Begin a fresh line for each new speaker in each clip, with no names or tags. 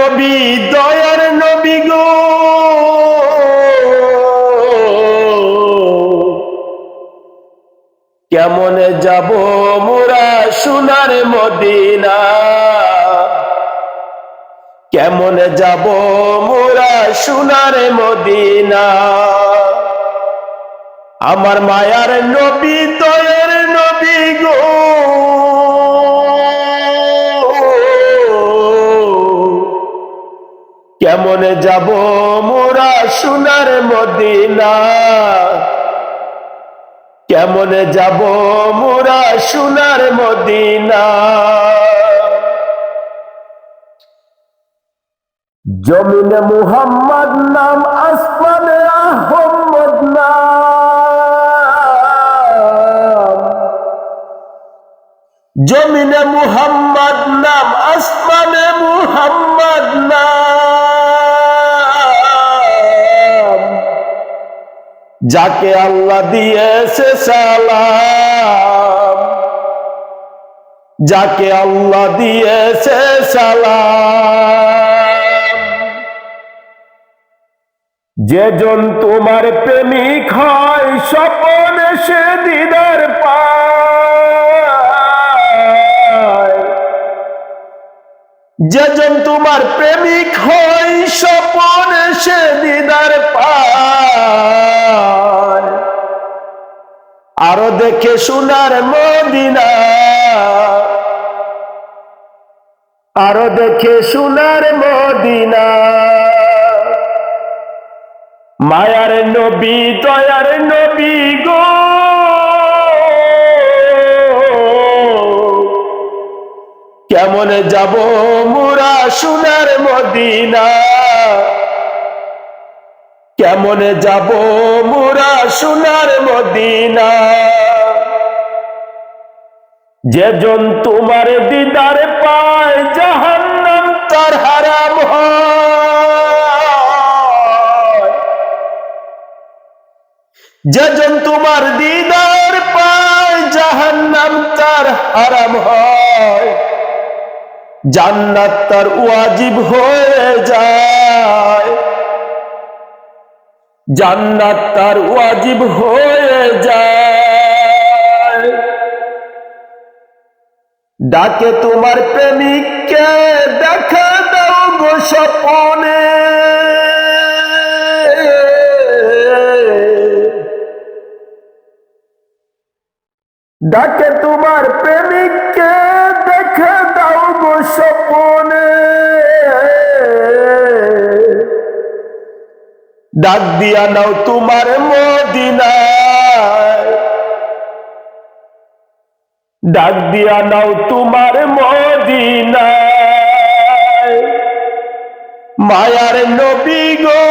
নবী দয়ার নবী গো, কেমনে যাব মোরা সোনার মদিনা, কেমনে যাব মোরা সোনার মদিনা। আমার মায়ার নবী দয়ার নবী গো, কেমনে যাব মোরা সোনার মদিনা, কেমনে যাব মোরা সোনার মদিনা। জমিনে মুহাম্মদ নাম, আসমানে আহমদ নাম, জমিনে মুহাম্মদ নাম, আসমানে মুহাম্মদ নাম। যাকে আল্লাহ দিয়েছে সালাম, যাকে আল্লাহ দিয়েছে সালাম। যেজন তোমার প্রেমিক হয়, স্বপনে সে দিদার পায়। যেজন তোমার প্রেমিক হয়, স্বপনে সে দিদার পায়। আরো দেখে সোনার মদিনা, আরো দেখে সোনার মদিনা। মায়ার নবী দয়ার নবী গো, কেমনে যাব মোরা সোনার মদিনা, কেমনে যাব মোরা সোনার মদিনা। যেজন তোমার দিদার পায়, জাহান্নাম তার হারাম হয়। যেজন তোমার দিদার পায়, জাহান্নাম তার হারাম হয়। জান্নাত তার ওয়াজিব হয়ে যায়, জান্নাত তার ওয়াজিব হয়ে যায়। ডাকে তোমার প্রেমিককে, দেখা দাও গো স্বপনে। ডাকে তোমার প্রেমিককে, দেখা দাও গো স্বপনে। ডাক দিয়া নাও তোমার মদিনায়, ডাক দিয়া নাও তোমার মদিনায়। মায়ার নবী গো,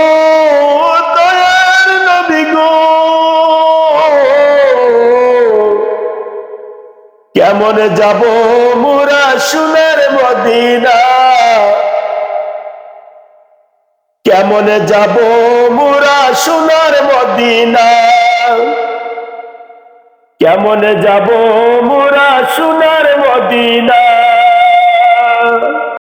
দয়ার নবী গো, কেমনে যাব মোরা সোনার মদিনা, কেমনে যাব মোরা সোনার মদিনা, কেমনে যাব মোরা সোনার মদিনা।